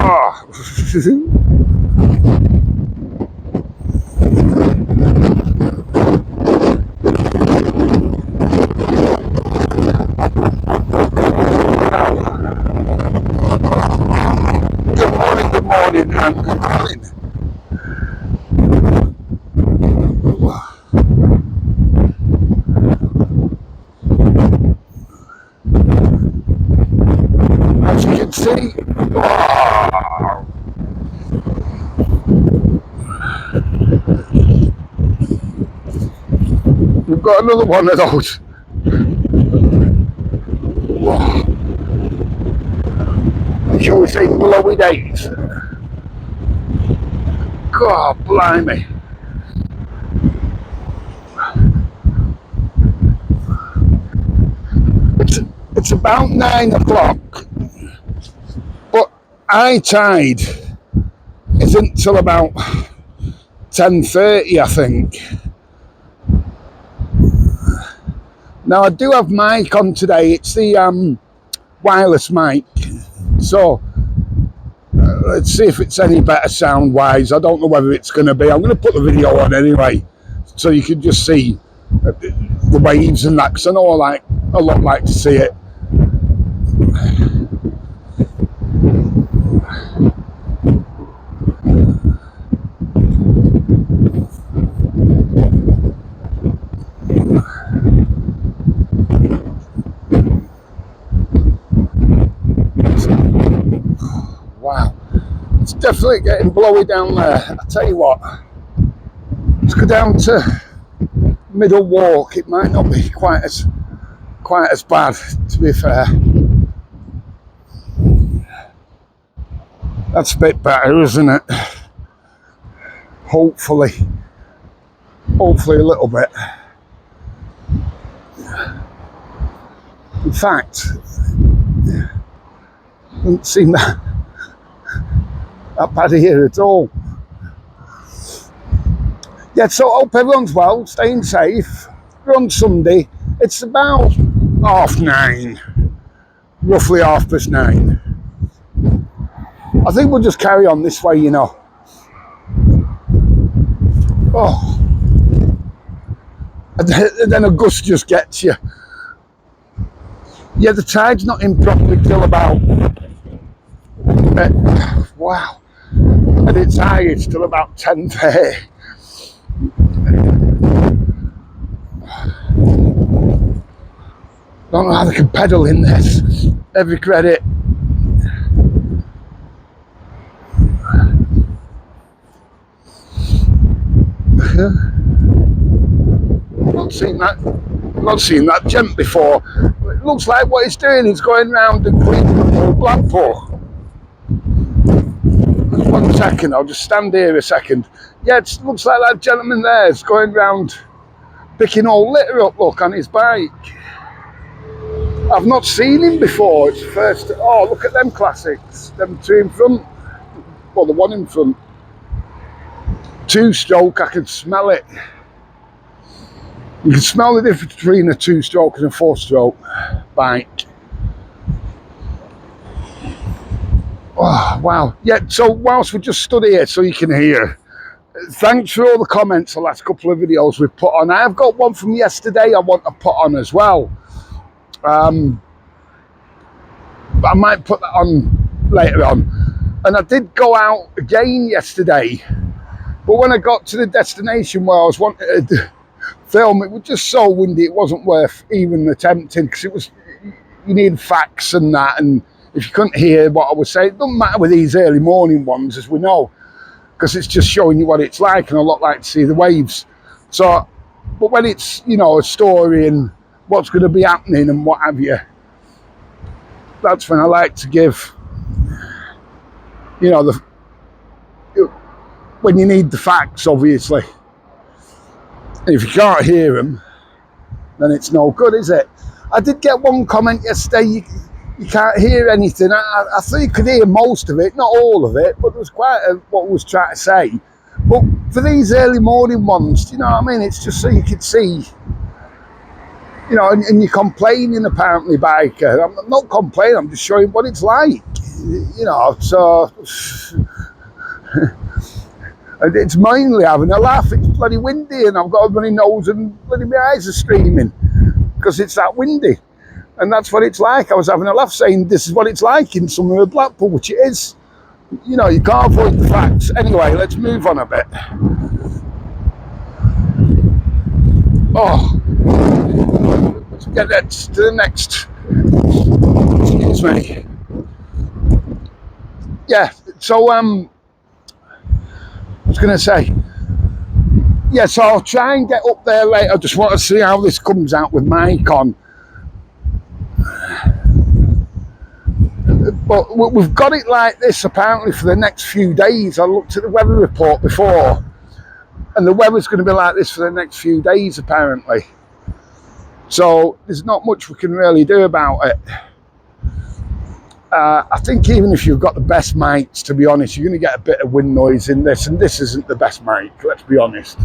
Oh. Good morning, and good morning. As you can see, oh, we've got another one of those. Shall we say blowy days? God blimey. It's about 9 o'clock, but high tide isn't till about 10:30, I think. Now I do have mic on today. It's the wireless mic, so let's see if it's any better sound wise. I don't know whether it's going to be. I'm going to put the video on anyway, so you can just see the waves and that, because I know a lot like to see it. Wow, it's definitely getting blowy down there. I tell you what, let's go down to Middle Walk. It might not be quite as bad, to be fair. That's a bit better, isn't it? Hopefully a little bit. In fact, doesn't seem that bad here at all. Yeah, so hope everyone's well, staying safe. We're on Sunday. It's about 9:30, roughly 9:30. I think we'll just carry on this way, you know. Oh, and then a gust just gets you. Yeah, the tide's not in properly till about wow, at its highest till about 10:30. Don't know how they can pedal in this. Every credit. Not seen that gent before. It looks like what he's doing is going round and cleaning Blackpool. Just 1 second, I'll just stand here a second. Yeah, it looks like that gentleman there is going round picking all litter up, look, on his bike. I've not seen him before. It's the first. Oh, look at them classics. Them two in front. Well, the one in front. 2-stroke, I can smell it. You can smell the difference between a 2-stroke and a 4-stroke bike. Oh, wow. Yeah, so whilst we just stood here so you can hear, thanks for all the comments the last couple of videos we've put on. I've got one from yesterday I want to put on as well. I might put that on later on. And I did go out again yesterday, but when I got to the destination where I was wanting to film, it was just so windy it wasn't worth even attempting, because it was, you need facts and that, and if you couldn't hear what I was saying, it doesn't matter with these early morning ones, as we know, because it's just showing you what it's like, and I like to see the waves. So, but when it's, you know, a story and what's going to be happening and what have you, that's when I like to give, you know, when you need the facts, obviously. And if you can't hear them, then it's no good, is it? I did get one comment yesterday, you can't hear anything. I thought you could hear most of it, not all of it, but there was quite what I was trying to say. But for these early morning ones, you know what I mean? It's just so you could see, you know, and you're complaining apparently, biker. I'm not complaining, I'm just showing what it's like. you know, so and it's mainly having a laugh. It's bloody windy and I've got a bloody nose and bloody my eyes are streaming because it's that windy. And that's what it's like. I was having a laugh saying this is what it's like in summer at Blackpool, which it is. You know, you can't avoid the facts. Anyway, let's move on a bit. Oh, let's get that to the next. Excuse me. Yeah, so I was going to say, yeah, so I'll try and get up there later. I just want to see how this comes out with mic on. But we've got it like this apparently for the next few days. I looked at the weather report before, and the weather's going to be like this for the next few days apparently. So there's not much we can really do about it. I think even if you've got the best mics, to be honest, you're going to get a bit of wind noise in this, and this isn't the best mic, let's be honest.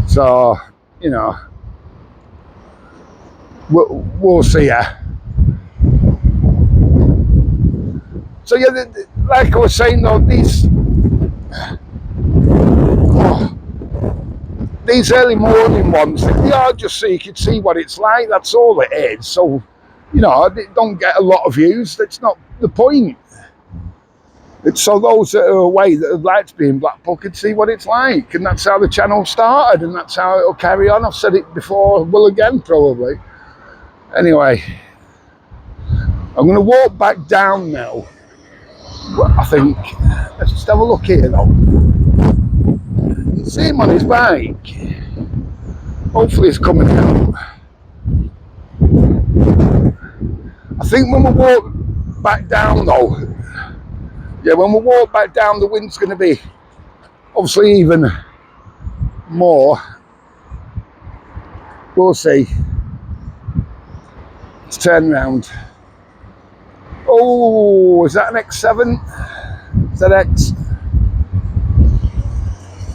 So, you know, we'll see. Yeah. So yeah, like I was saying though, these early morning ones, they are just so you can see what it's like. That's all it is. So, you know, it don't get a lot of views. That's not the point. It's so those that are away that would like to be in Blackpool can see what it's like, and that's how the channel started, and that's how it'll carry on. I've said it before, will again probably. Anyway, I'm going to walk back down now. I think. Let's just have a look here though. You see him on his bike. Hopefully he's coming out. I think when we walk back down though, yeah, when we walk back down, the wind's going to be obviously even more. We'll see. Let's turn around. Oh, is that an X7? Is that X?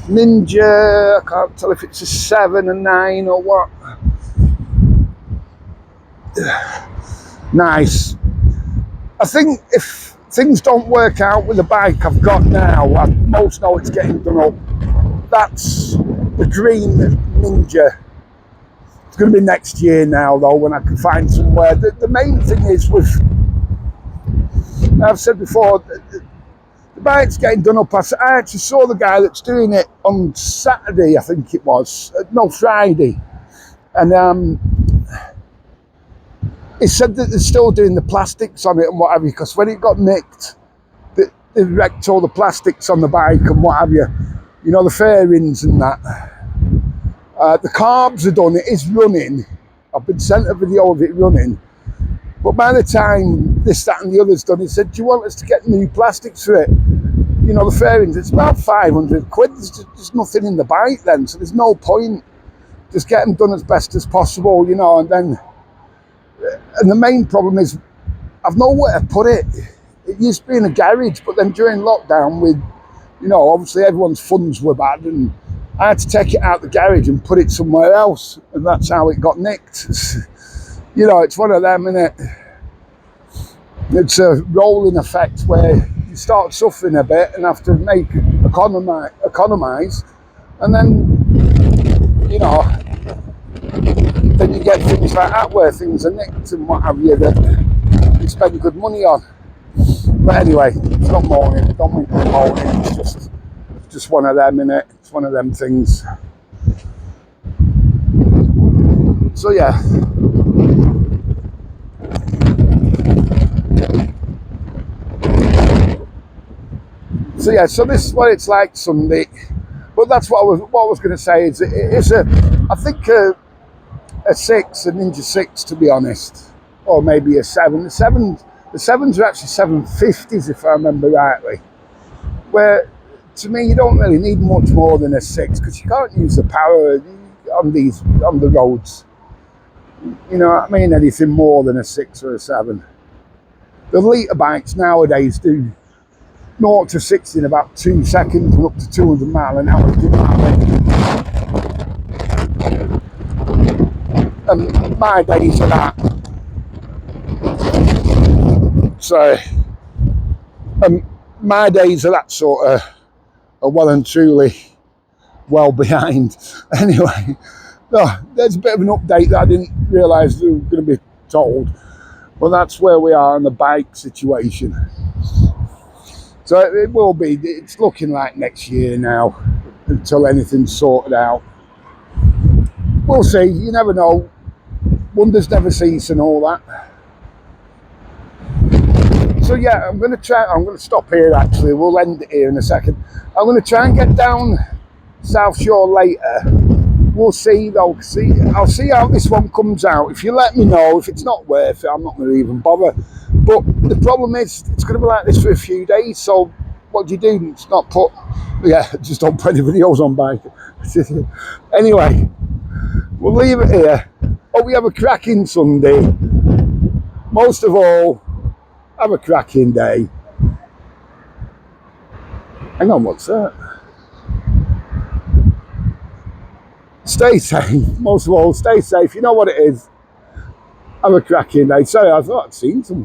Ninja, I can't tell if it's a 7, a 9 or what. Nice. I think if things don't work out with the bike I've got now, I most know it's getting done up. That's the green Ninja. It's going to be next year now though, when I can find somewhere. The main thing is with, I've said before, the bike's getting done up. I actually saw the guy that's doing it on Saturday, I think it was. No, Friday. And he said that they're still doing the plastics on it and what have you, because when it got nicked, they wrecked all the plastics on the bike and what have you. You know, the fairings and that. The carbs are done, it is running. I've been sent a video of it running. But by the time this, that and the other's done, he said, do you want us to get new plastics for it? You know, the fairings, it's about 500 quid. There's nothing in the bike then, so there's no point. Just get them done as best as possible, you know, and the main problem is I've nowhere to put it. It used to be in a garage, but then during lockdown with, you know, obviously everyone's funds were bad and I had to take it out the garage and put it somewhere else, and that's how it got nicked. You know, it's one of them, innit? It's a rolling effect where you start suffering a bit and have to make economise, and then, you know, then you get things like that where things are nicked and what have you that you spend good money on. But anyway, it's not moaning, don't mean to moaning, it's just one of them, innit? It's one of them things. So yeah. So this is what it's like Sunday. But that's what I was going to say. Is it's I think a 6, a Ninja 6 to be honest, or maybe a 7. The sevens are actually 750s if I remember rightly. Where to me you don't really need much more than a 6 because you can't use the power on the roads. You know what I mean? Anything more than a 6 or a 7. The litre bikes nowadays do 0 to 60 in about 2 seconds and up to 200 mile an hour. And my days are that. So, My days are that sort of are well and truly well behind. Anyway, there's a bit of an update that I didn't realise we were going to be told. Well, that's where we are on the bike situation. So it will be, it's looking like next year now until anything's sorted out. We'll see, you never know. Wonders never cease and all that. So yeah, I'm going to stop here actually. We'll end it here in a second. I'm going to try and get down South Shore later. We'll see though. I'll see how this one comes out. If you let me know, if it's not worth it, I'm not going to even bother. But the problem is, it's going to be like this for a few days. So what do you do? It's not just don't put any videos on bike. Anyway, we'll leave it here. Hope we have a cracking Sunday. Most of all, have a cracking day. Hang on, what's that? Stay safe. Most of all, stay safe. You know what it is. Have a cracking day. Sorry, I thought I'd seen some.